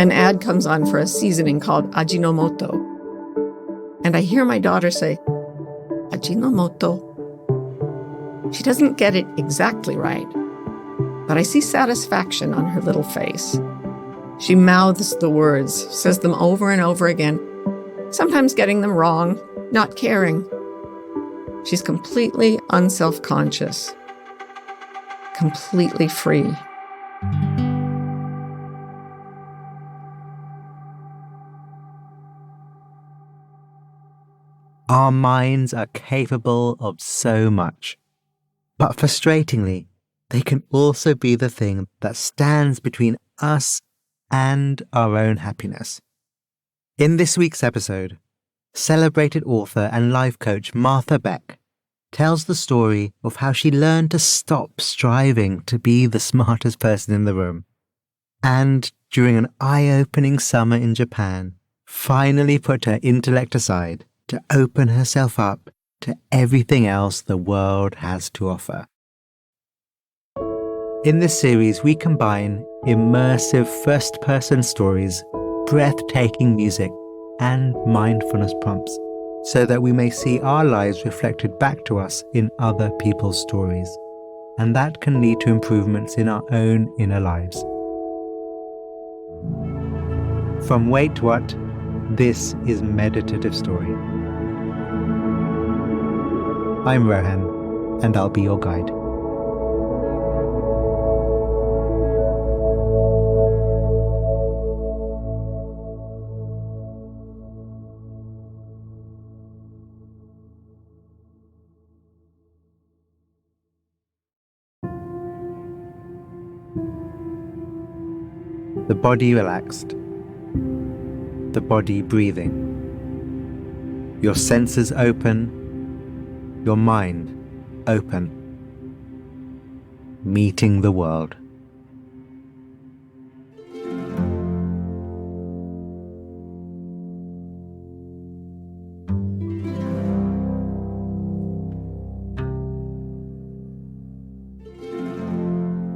An ad comes on for a seasoning called Ajinomoto. And I hear my daughter say, Ajinomoto. She doesn't get it exactly right, but I see satisfaction on her little face. She mouths the words, says them over and over again, sometimes getting them wrong, not caring. She's completely unself-conscious, completely free. Our minds are capable of so much, but frustratingly, they can also be the thing that stands between us and our own happiness. In this week's episode, celebrated author and life coach Martha Beck tells the story of how she learned to stop striving to be the smartest person in the room, and during an eye-opening summer in Japan, finally put her intellect aside to open herself up to everything else the world has to offer. In this series, we combine immersive first-person stories, breathtaking music, and mindfulness prompts, so that we may see our lives reflected back to us in other people's stories, and that can lead to improvements in our own inner lives. From Wait What, this is Meditative Story. I'm Rohan, and I'll be your guide. The body relaxed, the body breathing, your senses open, your mind open, meeting the world.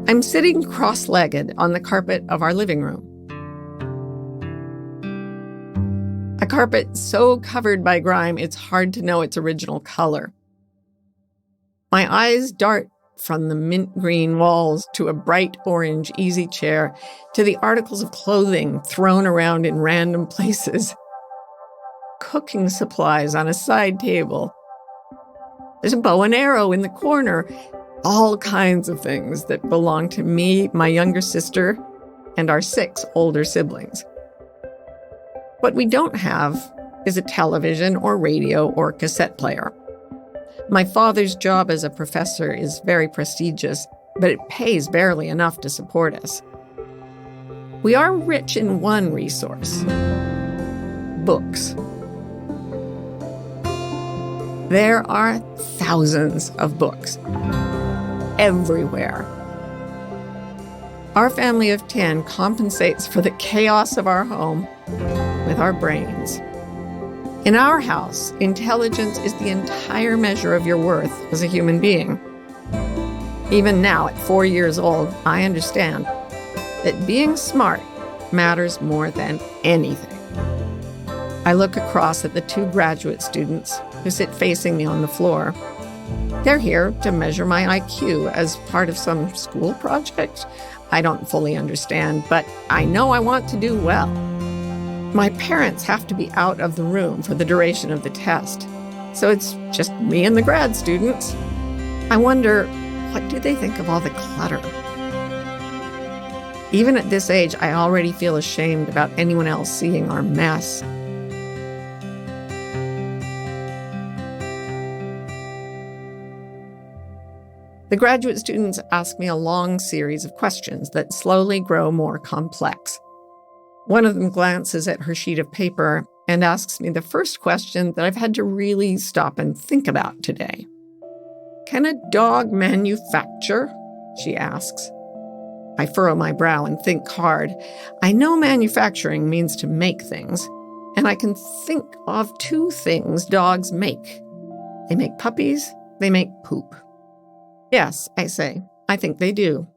I'm sitting cross-legged on the carpet of our living room. A carpet so covered by grime, it's hard to know its original color. My eyes dart from the mint green walls to a bright orange easy chair to the articles of clothing thrown around in random places. Cooking supplies on a side table. There's a bow and arrow in the corner. All kinds of things that belong to me, my younger sister, and our 6 older siblings. What we don't have is a television or radio or cassette player. My father's job as a professor is very prestigious, but it pays barely enough to support us. We are rich in one resource: books. There are thousands of books everywhere. Our family of 10 compensates for the chaos of our home with our brains. In our house, intelligence is the entire measure of your worth as a human being. Even now, at 4 years old, I understand that being smart matters more than anything. I look across at the 2 graduate students who sit facing me on the floor. They're here to measure my IQ as part of some school project. I don't fully understand, but I know I want to do well. My parents have to be out of the room for the duration of the test, so it's just me and the grad students. I wonder, what do they think of all the clutter? Even at this age, I already feel ashamed about anyone else seeing our mess. The graduate students ask me a long series of questions that slowly grow more complex. One of them glances at her sheet of paper and asks me the first question that I've had to really stop and think about today. "Can a dog manufacture?" she asks. I furrow my brow and think hard. I know manufacturing means to make things, and I can think of 2 things dogs make. They make puppies, they make poop. Yes, I say, I think they do.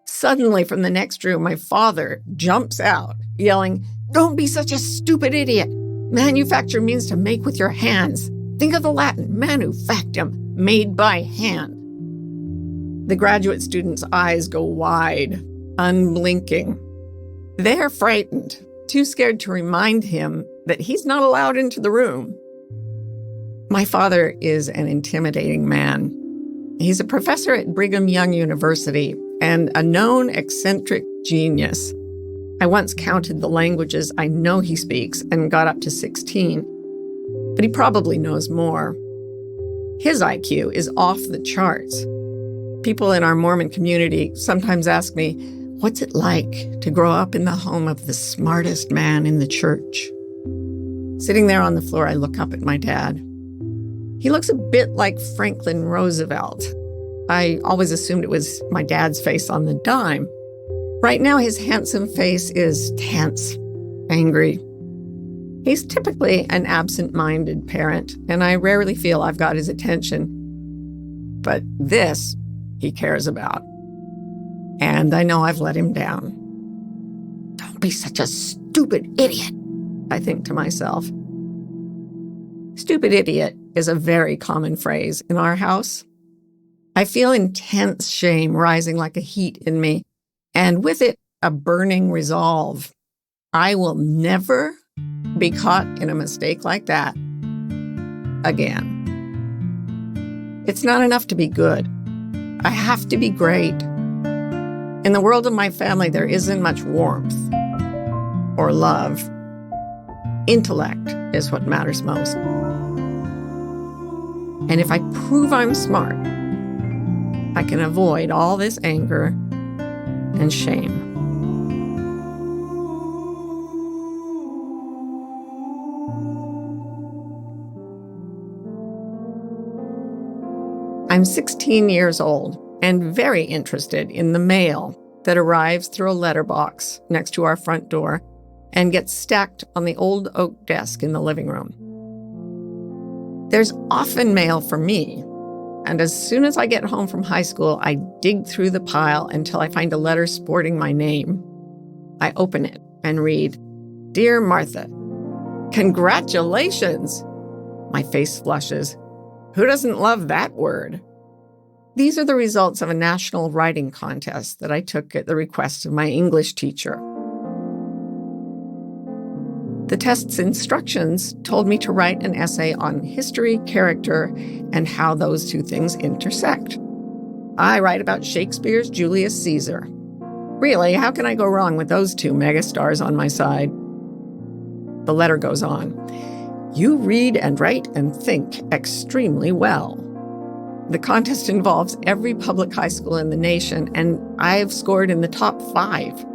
Suddenly, from the next room, my father jumps out, yelling, "Don't be such a stupid idiot. Manufacture means to make with your hands. Think of the Latin, manufactum, made by hand." The graduate students' eyes go wide, unblinking. They're frightened, too scared to remind him that he's not allowed into the room. My father is an intimidating man. He's a professor at Brigham Young University and a known eccentric genius. I once counted the languages I know he speaks and got up to 16, but he probably knows more. His IQ is off the charts. People in our Mormon community sometimes ask me, what's it like to grow up in the home of the smartest man in the church? Sitting there on the floor, I look up at my dad. He looks a bit like Franklin Roosevelt. I always assumed it was my dad's face on the dime. Right now, his handsome face is tense, angry. He's typically an absent-minded parent, and I rarely feel I've got his attention. But this, he cares about. And I know I've let him down. Don't be such a stupid idiot, I think to myself. Stupid idiot is a very common phrase in our house. I feel intense shame rising like a heat in me, and with it, a burning resolve. I will never be caught in a mistake like that again. It's not enough to be good. I have to be great. In the world of my family, there isn't much warmth or love. Intellect is what matters most. And if I prove I'm smart, I can avoid all this anger and shame. I'm 16 years old and very interested in the mail that arrives through a letterbox next to our front door and gets stacked on the old oak desk in the living room. There's often mail for me, and as soon as I get home from high school, I dig through the pile until I find a letter sporting my name. I open it and read, "Dear Martha, congratulations!" My face flushes. Who doesn't love that word? These are the results of a national writing contest that I took at the request of my English teacher. The test's instructions told me to write an essay on history, character, and how those two things intersect. I write about Shakespeare's Julius Caesar. Really, how can I go wrong with those two megastars on my side? The letter goes on. You read and write and think extremely well. The contest involves every public high school in the nation, and I've scored in the top 5.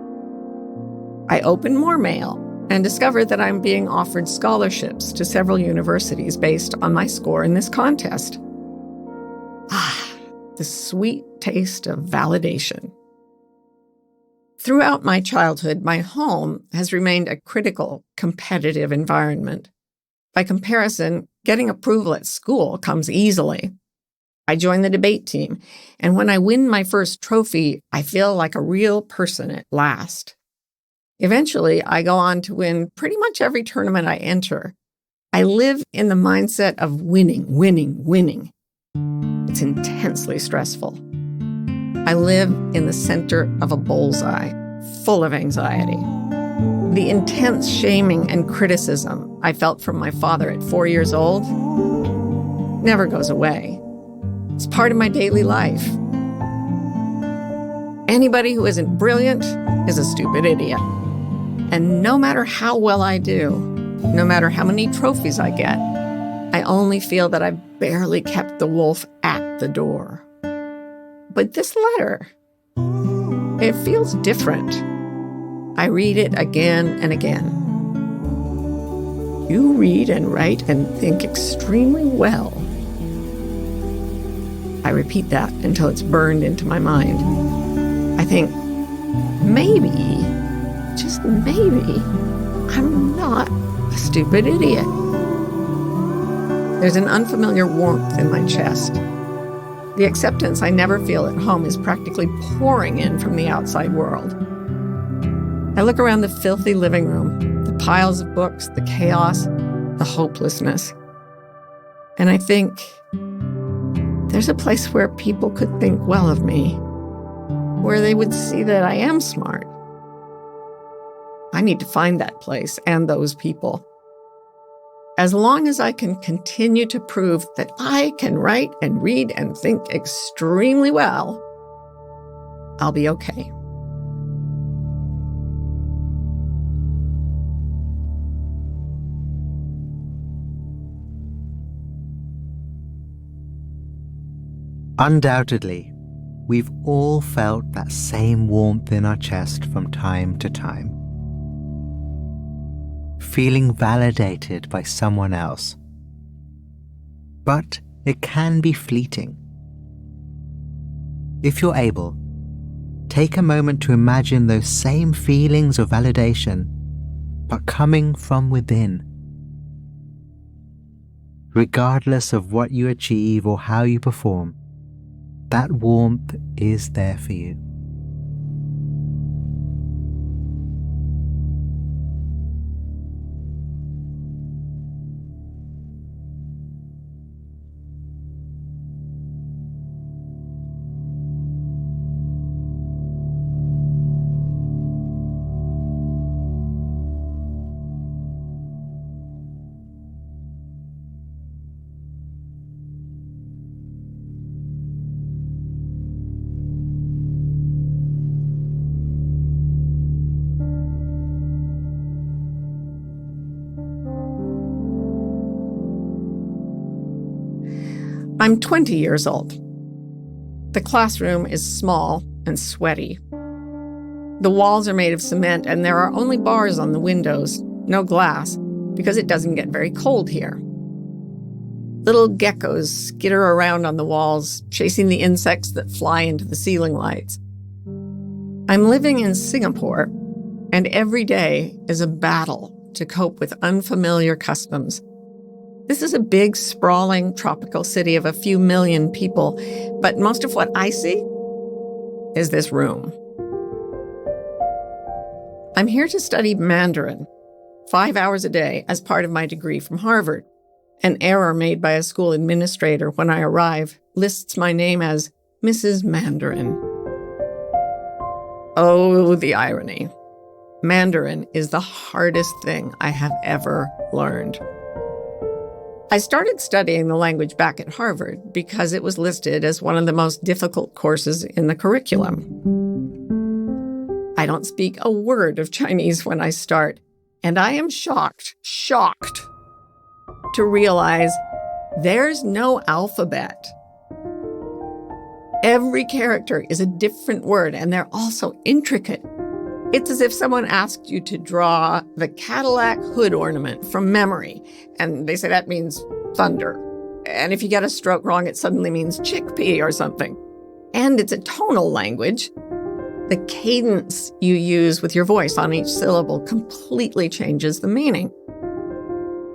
I open more mail and discover that I'm being offered scholarships to several universities based on my score in this contest. The sweet taste of validation. Throughout my childhood, my home has remained a critical, competitive environment. By comparison, getting approval at school comes easily. I join the debate team, and when I win my first trophy, I feel like a real person at last. Eventually, I go on to win pretty much every tournament I enter. I live in the mindset of winning, winning, winning. It's intensely stressful. I live in the center of a bullseye, full of anxiety. The intense shaming and criticism I felt from my father at 4 years old never goes away. It's part of my daily life. Anybody who isn't brilliant is a stupid idiot. And no matter how well I do, no matter how many trophies I get, I only feel that I've barely kept the wolf at the door. But this letter, it feels different. I read it again and again. You read and write and think extremely well. I repeat that until it's burned into my mind. I think, maybe, just maybe, I'm not a stupid idiot. There's an unfamiliar warmth in my chest. The acceptance I never feel at home is practically pouring in from the outside world. I look around the filthy living room, the piles of books, the chaos, the hopelessness. And I think, there's a place where people could think well of me, where they would see that I am smart. I need to find that place and those people. As long as I can continue to prove that I can write and read and think extremely well, I'll be okay. Undoubtedly, we've all felt that same warmth in our chest from time to time. Feeling validated by someone else. But it can be fleeting. If you're able, take a moment to imagine those same feelings of validation, but coming from within. Regardless of what you achieve or how you perform, that warmth is there for you. I'm 20 years old. The classroom is small and sweaty. The walls are made of cement and there are only bars on the windows, no glass, because it doesn't get very cold here. Little geckos skitter around on the walls, chasing the insects that fly into the ceiling lights. I'm living in Singapore, and every day is a battle to cope with unfamiliar customs. This is a big, sprawling, tropical city of a few million people, but most of what I see is this room. I'm here to study Mandarin, 5 hours a day, as part of my degree from Harvard. An error made by a school administrator when I arrive lists my name as Mrs. Mandarin. Oh, the irony. Mandarin is the hardest thing I have ever learned. I started studying the language back at Harvard because it was listed as one of the most difficult courses in the curriculum. I don't speak a word of Chinese when I start, and I am shocked to realize there's no alphabet. Every character is a different word, and they're also intricate. It's as if someone asked you to draw the Cadillac hood ornament from memory, and they say that means thunder. And if you get a stroke wrong, it suddenly means chickpea or something. And it's a tonal language. The cadence you use with your voice on each syllable completely changes the meaning.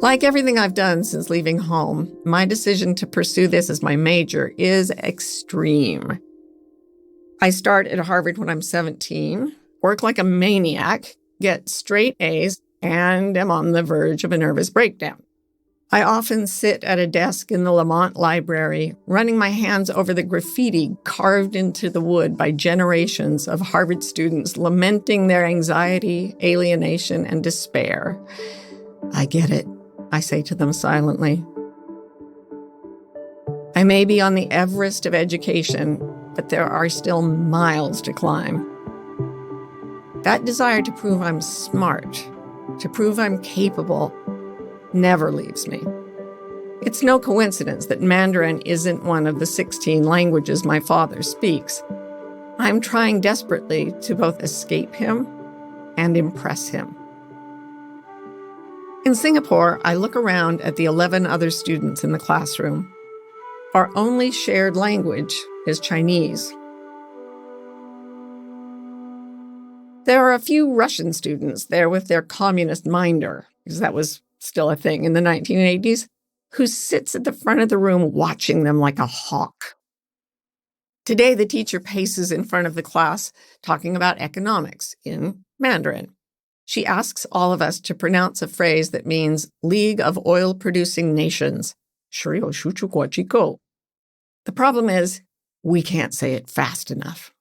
Like everything I've done since leaving home, my decision to pursue this as my major is extreme. I start at Harvard when I'm 17, work like a maniac, get straight A's, and am on the verge of a nervous breakdown. I often sit at a desk in the Lamont Library, running my hands over the graffiti carved into the wood by generations of Harvard students lamenting their anxiety, alienation, and despair. I get it, I say to them silently. I may be on the Everest of education, but there are still miles to climb. That desire to prove I'm smart, to prove I'm capable, never leaves me. It's no coincidence that Mandarin isn't one of the 16 languages my father speaks. I'm trying desperately to both escape him and impress him. In Singapore, I look around at the 11 other students in the classroom. Our only shared language is Chinese. There are a few Russian students there with their communist minder, because that was still a thing in the 1980s, who sits at the front of the room watching them like a hawk. Today, the teacher paces in front of the class talking about economics in Mandarin. She asks all of us to pronounce a phrase that means League of Oil-Producing Nations. 石油输出国机构. The problem is, we can't say it fast enough.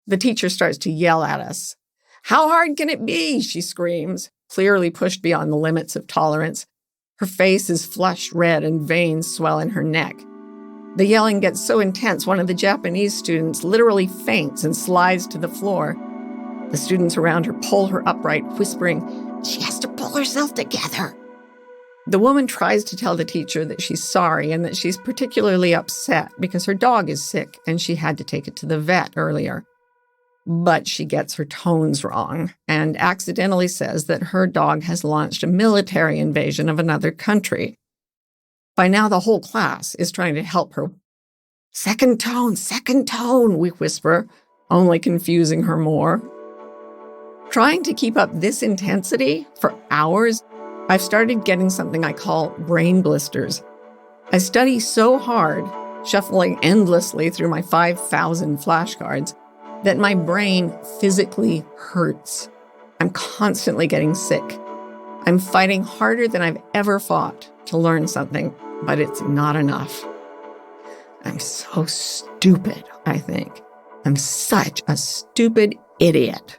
The teacher starts to yell at us. How hard can it be? She screams, clearly pushed beyond the limits of tolerance. Her face is flushed red and veins swell in her neck. The yelling gets so intense, one of the Japanese students literally faints and slides to the floor. The students around her pull her upright, whispering, "She has to pull herself together." The woman tries to tell the teacher that she's sorry and that she's particularly upset because her dog is sick and she had to take it to the vet earlier. But she gets her tones wrong and accidentally says that her dog has launched a military invasion of another country. By now, the whole class is trying to help her. Second tone, we whisper, only confusing her more. Trying to keep up this intensity for hours, I've started getting something I call brain blisters. I study so hard, shuffling endlessly through my 5,000 flashcards, that my brain physically hurts. I'm constantly getting sick. I'm fighting harder than I've ever fought to learn something, but it's not enough. I'm so stupid, I think. I'm such a stupid idiot.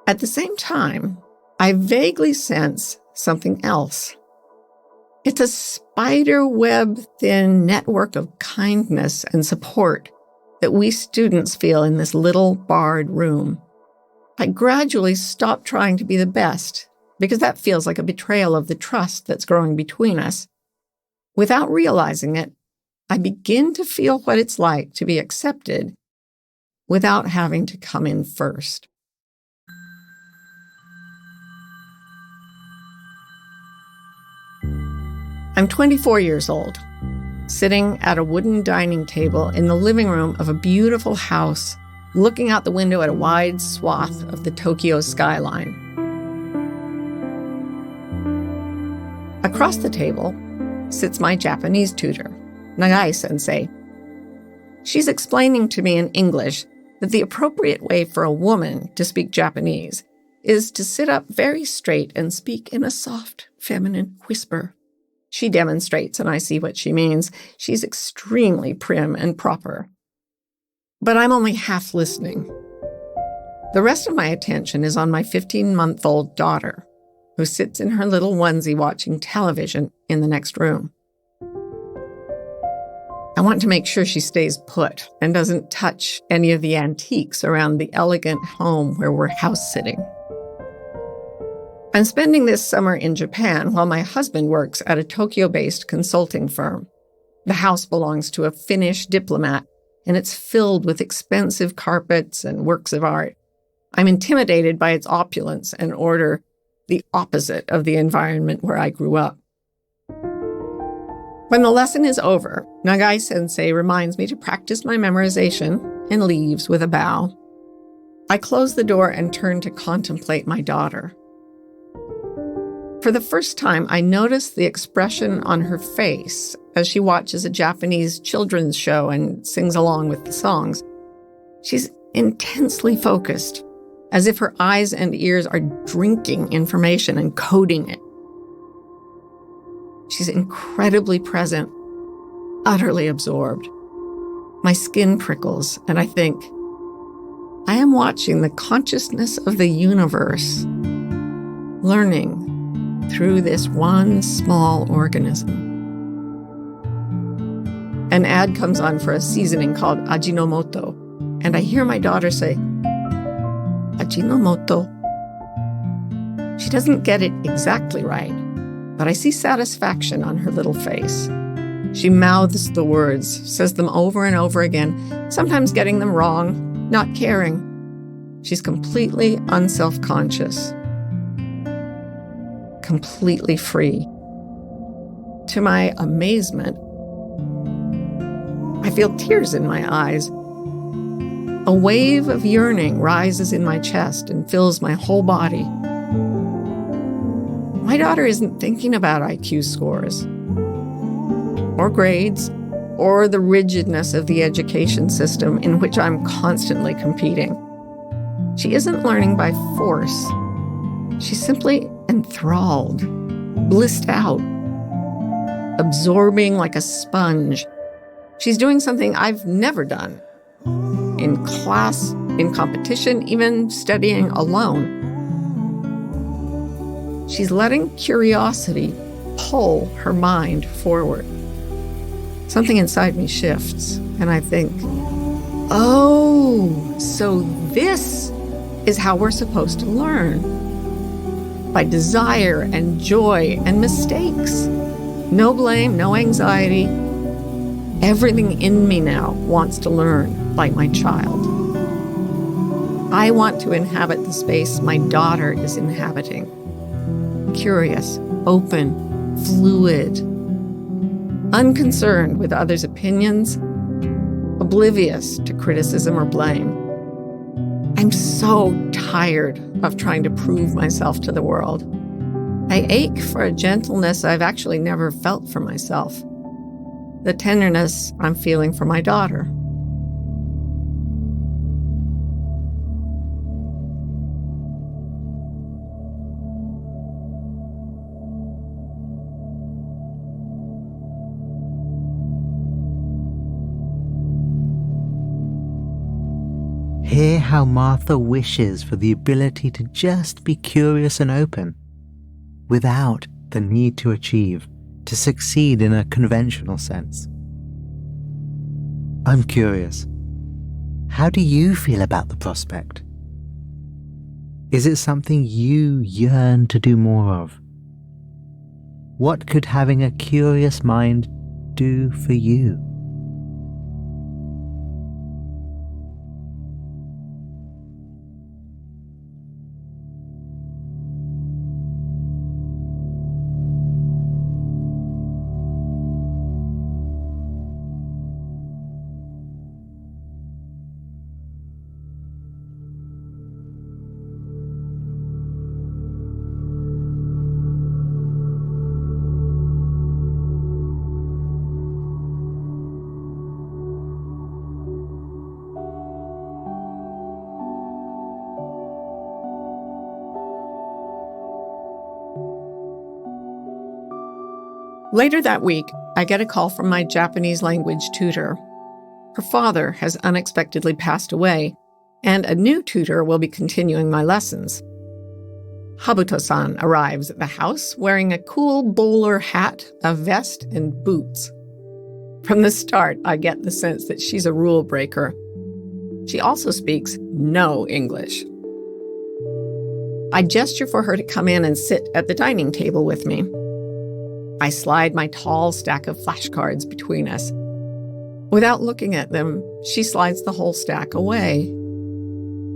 At the same time, I vaguely sense something else. It's a spider-web-thin network of kindness and support that we students feel in this little barred room. I gradually stop trying to be the best because that feels like a betrayal of the trust that's growing between us. Without realizing it, I begin to feel what it's like to be accepted without having to come in first. I'm 24 years old, sitting at a wooden dining table in the living room of a beautiful house, looking out the window at a wide swath of the Tokyo skyline. Across the table sits my Japanese tutor, Nagai-sensei. She's explaining to me in English that the appropriate way for a woman to speak Japanese is to sit up very straight and speak in a soft, feminine whisper. She demonstrates, and I see what she means. She's extremely prim and proper. But I'm only half listening. The rest of my attention is on my 15-month-old daughter, who sits in her little onesie watching television in the next room. I want to make sure she stays put and doesn't touch any of the antiques around the elegant home where we're house-sitting. I'm spending this summer in Japan while my husband works at a Tokyo-based consulting firm. The house belongs to a Finnish diplomat, and it's filled with expensive carpets and works of art. I'm intimidated by its opulence and order, the opposite of the environment where I grew up. When the lesson is over, Nagai-sensei reminds me to practice my memorization and leaves with a bow. I close the door and turn to contemplate my daughter. For the first time, I notice the expression on her face as she watches a Japanese children's show and sings along with the songs. She's intensely focused, as if her eyes and ears are drinking information and coding it. She's incredibly present, utterly absorbed. My skin prickles, and I think, I am watching the consciousness of the universe, learning through this one small organism. An ad comes on for a seasoning called Ajinomoto, and I hear my daughter say, Ajinomoto. She doesn't get it exactly right, but I see satisfaction on her little face. She mouths the words, says them over and over again, sometimes getting them wrong, not caring. She's completely unself-conscious. Completely free. To my amazement, I feel tears in my eyes. A wave of yearning rises in my chest and fills my whole body. My daughter isn't thinking about IQ scores, or grades, or the rigidness of the education system in which I'm constantly competing. She isn't learning by force. She's simply enthralled, blissed out, absorbing like a sponge. She's doing something I've never done. In class, in competition, even studying alone. She's letting curiosity pull her mind forward. Something inside me shifts, and I think, oh, so this is how we're supposed to learn. By desire and joy and mistakes. No blame, no anxiety. Everything in me now wants to learn like my child. I want to inhabit the space my daughter is inhabiting. Curious, open, fluid, unconcerned with others' opinions, oblivious to criticism or blame. I'm so tired of trying to prove myself to the world. I ache for a gentleness I've actually never felt for myself. The tenderness I'm feeling for my daughter. Hear how Martha wishes for the ability to just be curious and open, without the need to achieve, to succeed in a conventional sense. I'm curious, how do you feel about the prospect? Is it something you yearn to do more of? What could having a curious mind do for you? Later that week, I get a call from my Japanese language tutor. Her father has unexpectedly passed away, and a new tutor will be continuing my lessons. Habuto-san arrives at the house wearing a cool bowler hat, a vest, and boots. From the start, I get the sense that she's a rule breaker. She also speaks no English. I gesture for her to come in and sit at the dining table with me. I slide my tall stack of flashcards between us. Without looking at them, she slides the whole stack away.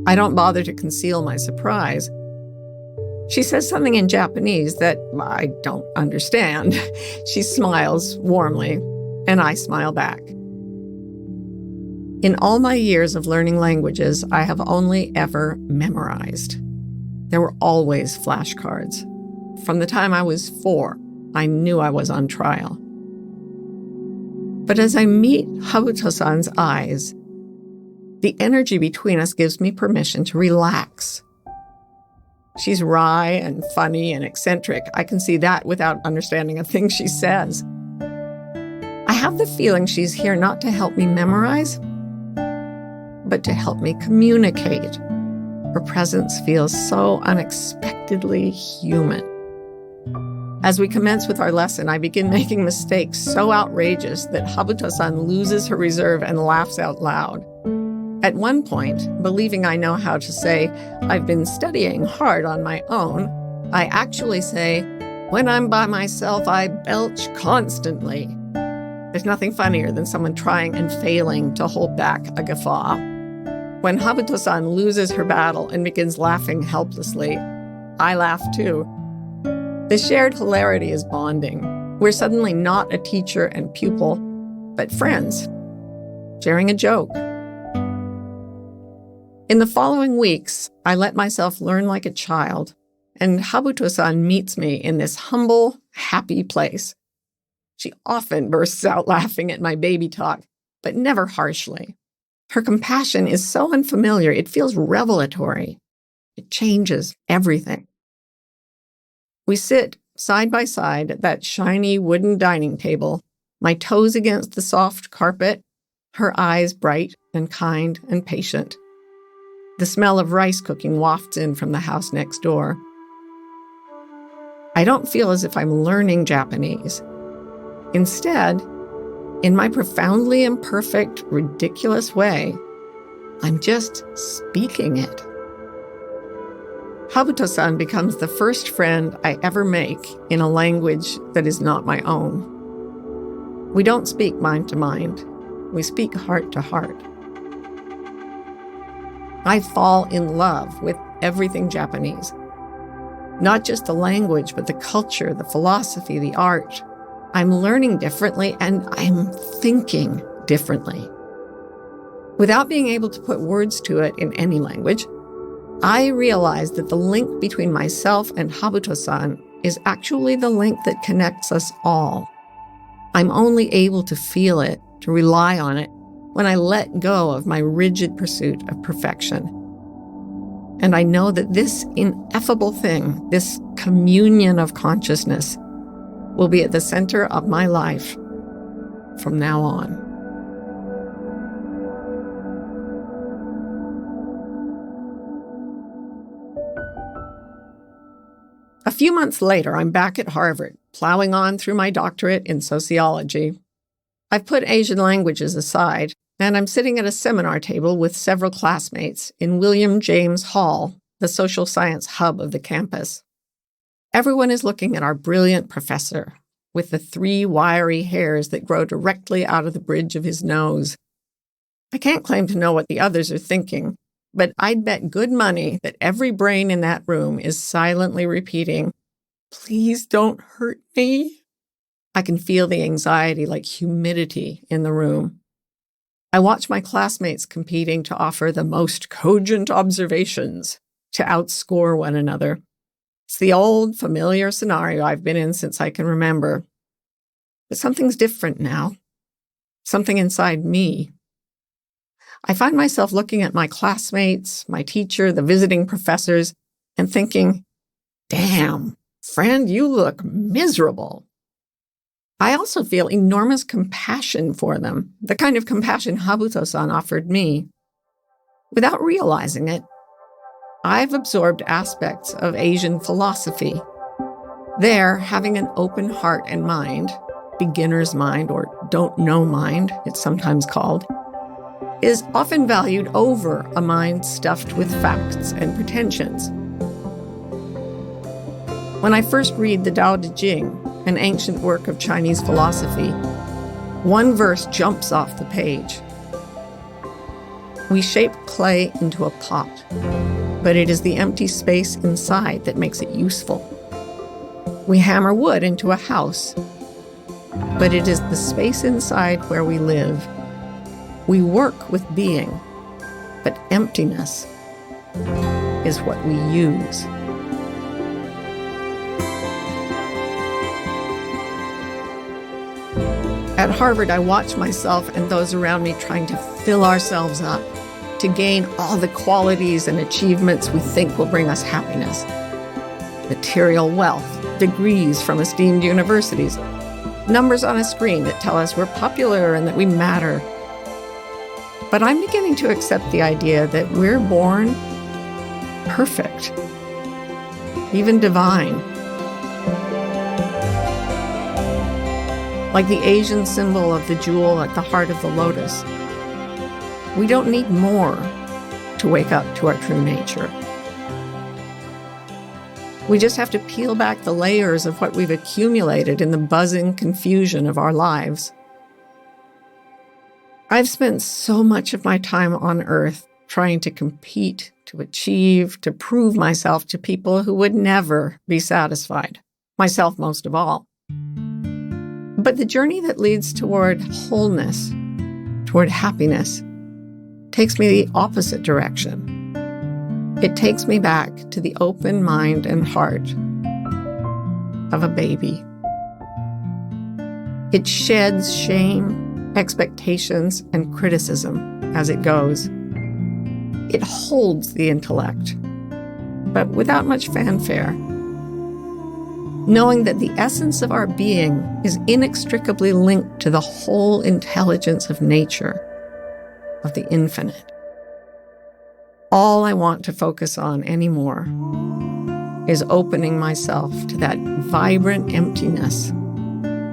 I don't bother to conceal my surprise. She says something in Japanese that I don't understand. She smiles warmly, and I smile back. In all my years of learning languages, I have only ever memorized. There were always flashcards. From the time I was 4, I knew I was on trial. But as I meet Habuto-san's eyes, the energy between us gives me permission to relax. She's wry and funny and eccentric. I can see that without understanding a thing she says. I have the feeling she's here not to help me memorize, but to help me communicate. Her presence feels so unexpectedly human. As we commence with our lesson, I begin making mistakes so outrageous that Habuto-san loses her reserve and laughs out loud. At one point, believing I know how to say, "I've been studying hard on my own," I actually say, "When I'm by myself, I belch constantly." There's nothing funnier than someone trying and failing to hold back a guffaw. When Habuto-san loses her battle and begins laughing helplessly, I laugh too. The shared hilarity is bonding. We're suddenly not a teacher and pupil, but friends, sharing a joke. In the following weeks, I let myself learn like a child, and Habuto-san meets me in this humble, happy place. She often bursts out laughing at my baby talk, but never harshly. Her compassion is so unfamiliar, it feels revelatory. It changes everything. We sit side by side at that shiny wooden dining table, my toes against the soft carpet, her eyes bright and kind and patient. The smell of rice cooking wafts in from the house next door. I don't feel as if I'm learning Japanese. Instead, in my profoundly imperfect, ridiculous way, I'm just speaking it. Habuto-san becomes the first friend I ever make in a language that is not my own. We don't speak mind to mind. We speak heart to heart. I fall in love with everything Japanese. Not just the language, but the culture, the philosophy, the art. I'm learning differently and I'm thinking differently. Without being able to put words to it in any language, I realize that the link between myself and Habuto-san is actually the link that connects us all. I'm only able to feel it, to rely on it, when I let go of my rigid pursuit of perfection. And I know that this ineffable thing, this communion of consciousness, will be at the center of my life from now on. A few months later, I'm back at Harvard, plowing on through my doctorate in sociology. I've put Asian languages aside, and I'm sitting at a seminar table with several classmates in William James Hall, the social science hub of the campus. Everyone is looking at our brilliant professor, with the 3 wiry hairs that grow directly out of the bridge of his nose. I can't claim to know what the others are thinking, but I'd bet good money that every brain in that room is silently repeating, "Please don't hurt me." I can feel the anxiety like humidity in the room. I watch my classmates competing to offer the most cogent observations, to outscore one another. It's the old, familiar scenario I've been in since I can remember. But something's different now. Something inside me. I find myself looking at my classmates, my teacher, the visiting professors, and thinking, "Damn, friend, you look miserable." I also feel enormous compassion for them, the kind of compassion Habuto-san offered me. Without realizing it, I've absorbed aspects of Asian philosophy. There, having an open heart and mind, beginner's mind or don't know mind, it's sometimes called, is often valued over a mind stuffed with facts and pretensions. When I first read the Tao Te Ching, an ancient work of Chinese philosophy, one verse jumps off the page. We shape clay into a pot, but it is the empty space inside that makes it useful. We hammer wood into a house, but it is the space inside where we live. We work with being, but emptiness is what we use. At Harvard, I watch myself and those around me trying to fill ourselves up, to gain all the qualities and achievements we think will bring us happiness. Material wealth, degrees from esteemed universities, numbers on a screen that tell us we're popular and that we matter. But I'm beginning to accept the idea that we're born perfect, even divine. Like the Asian symbol of the jewel at the heart of the lotus. We don't need more to wake up to our true nature. We just have to peel back the layers of what we've accumulated in the buzzing confusion of our lives. I've spent so much of my time on Earth trying to compete, to achieve, to prove myself to people who would never be satisfied, myself most of all. But the journey that leads toward wholeness, toward happiness, takes me the opposite direction. It takes me back to the open mind and heart of a baby. It sheds shame, expectations, and criticism as it goes. It holds the intellect, but without much fanfare. Knowing that the essence of our being is inextricably linked to the whole intelligence of nature, of the infinite. All I want to focus on anymore is opening myself to that vibrant emptiness,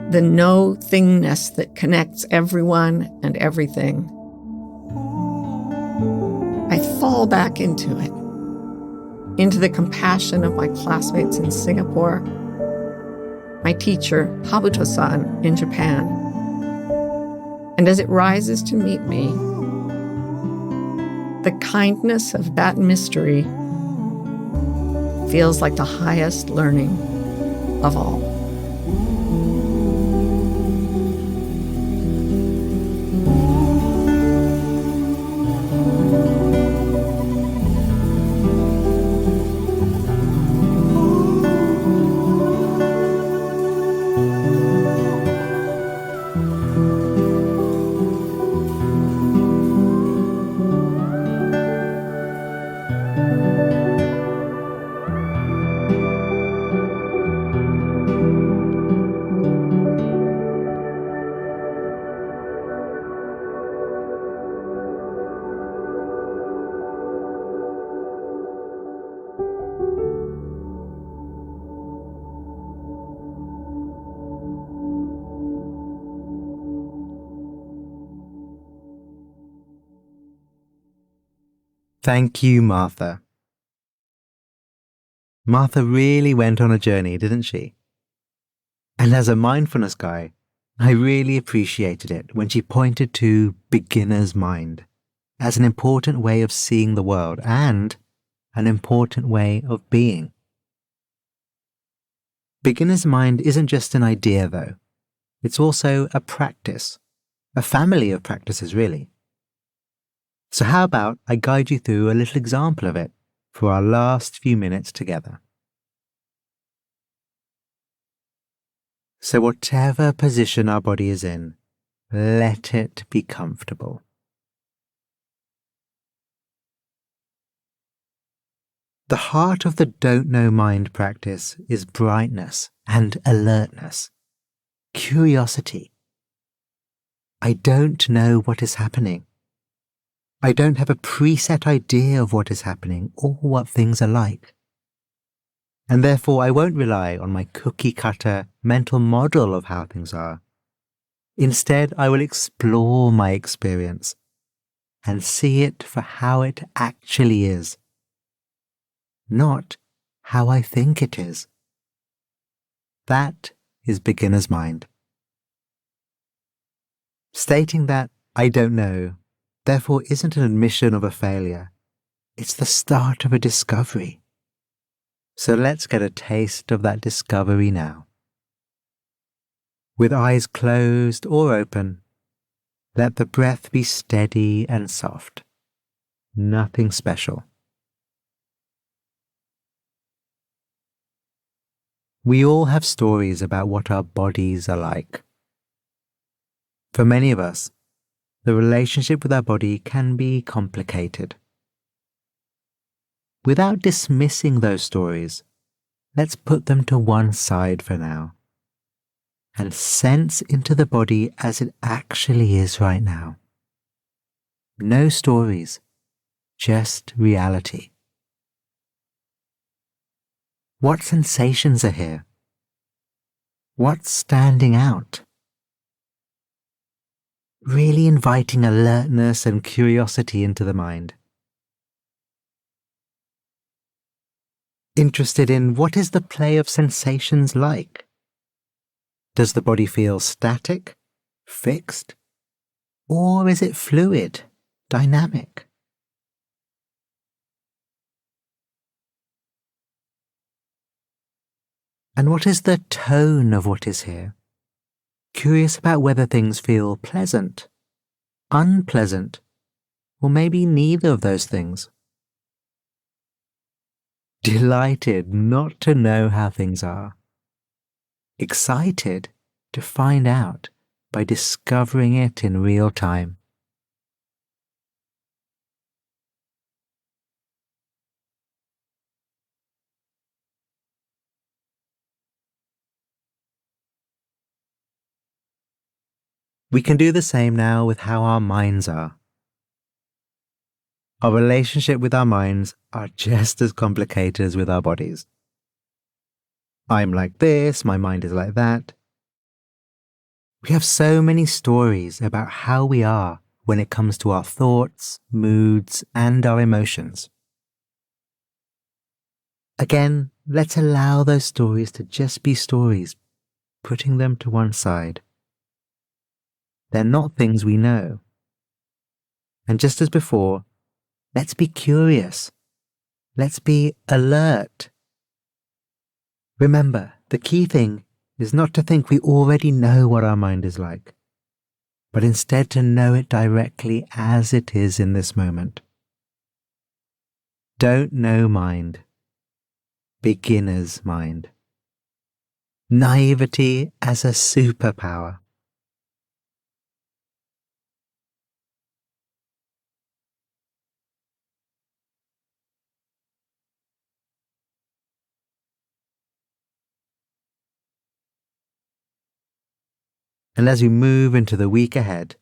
the no-thingness that connects everyone and everything. I fall back into it, into the compassion of my classmates in Singapore, my teacher, Habuto-san, in Japan. And as it rises to meet me, the kindness of that mystery feels like the highest learning of all. Thank you, Martha. Martha really went on a journey, didn't she? And as a mindfulness guy, I really appreciated it when she pointed to beginner's mind as an important way of seeing the world and an important way of being. Beginner's mind isn't just an idea, though. It's also a practice, a family of practices, really. So how about I guide you through a little example of it for our last few minutes together. So whatever position our body is in, let it be comfortable. The heart of the don't know mind practice is brightness and alertness, curiosity. I don't know what is happening. I don't have a preset idea of what is happening or what things are like. And therefore I won't rely on my cookie-cutter mental model of how things are. Instead, I will explore my experience and see it for how it actually is, not how I think it is. That is beginner's mind. Stating that I don't know, therefore isn't an admission of a failure. It's the start of a discovery. So let's get a taste of that discovery now. With eyes closed or open, let the breath be steady and soft. Nothing special. We all have stories about what our bodies are like. For many of us, the relationship with our body can be complicated. Without dismissing those stories, let's put them to one side for now and sense into the body as it actually is right now. No stories, just reality. What sensations are here? What's standing out? Really inviting alertness and curiosity into the mind. Interested in what is the play of sensations like? Does the body feel static, fixed, or is it fluid, dynamic? And what is the tone of what is here? Curious about whether things feel pleasant, unpleasant, or maybe neither of those things. Delighted not to know how things are. Excited to find out by discovering it in real time. We can do the same now with how our minds are. Our relationship with our minds are just as complicated as with our bodies. I'm like this, my mind is like that. We have so many stories about how we are when it comes to our thoughts, moods, and our emotions. Again, let's allow those stories to just be stories, putting them to one side. They're not things we know. And just as before, let's be curious. Let's be alert. Remember, the key thing is not to think we already know what our mind is like, but instead to know it directly as it is in this moment. Don't know mind. Beginner's mind. Naivety as a superpower. And as we move into the week ahead,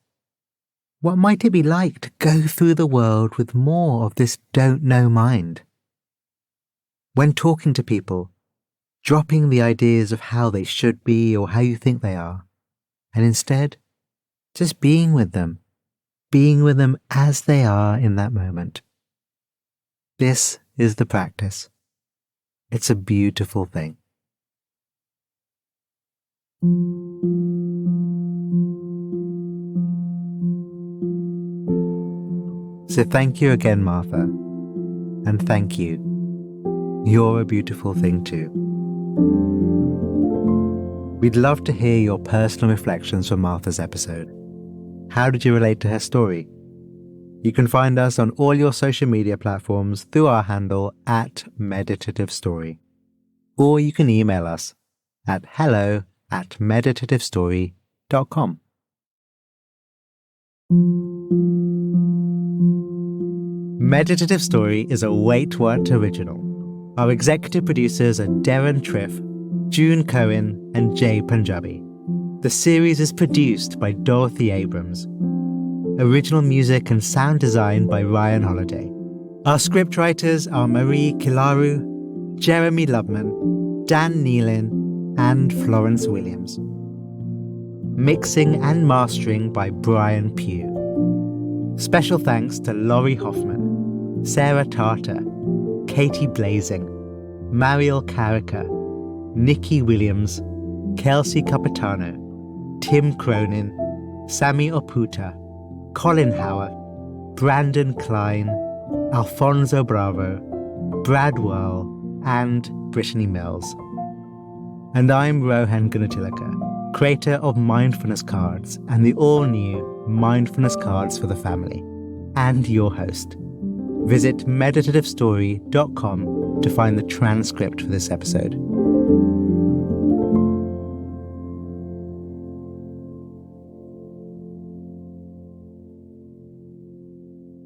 what might it be like to go through the world with more of this don't know mind? When talking to people, dropping the ideas of how they should be or how you think they are, and instead, just being with them as they are in that moment. This is the practice. It's a beautiful thing. So thank you again, Martha. And thank you. You're a beautiful thing too. We'd love to hear your personal reflections from Martha's episode. How did you relate to her story? You can find us on all your social media platforms through our handle @Meditative Story. Or you can email us at hello@meditativestory.com. Meditative Story is a Wait What original. Our executive producers are Darren Triff, June Cohen, and Jay Punjabi. The series is produced by Dorothy Abrams. Original music and sound design by Ryan Holiday. Our scriptwriters are Marie Kilaru, Jeremy Lubman, Dan Nealon, and Florence Williams. Mixing and mastering by Brian Pugh. Special thanks to Laurie Hoffman, Sarah Tarter, Katie Blazing, Mariel Carricker, Nikki Williams, Kelsey Capitano, Tim Cronin, Sammy Oputa, Colin Howard, Brandon Klein, Alfonso Bravo, Brad Whirl, and Brittany Mills. And I'm Rohan Gunatillake, creator of Mindfulness Cards and the all-new Mindfulness Cards for the Family, and your host. Visit meditativestory.com to find the transcript for this episode.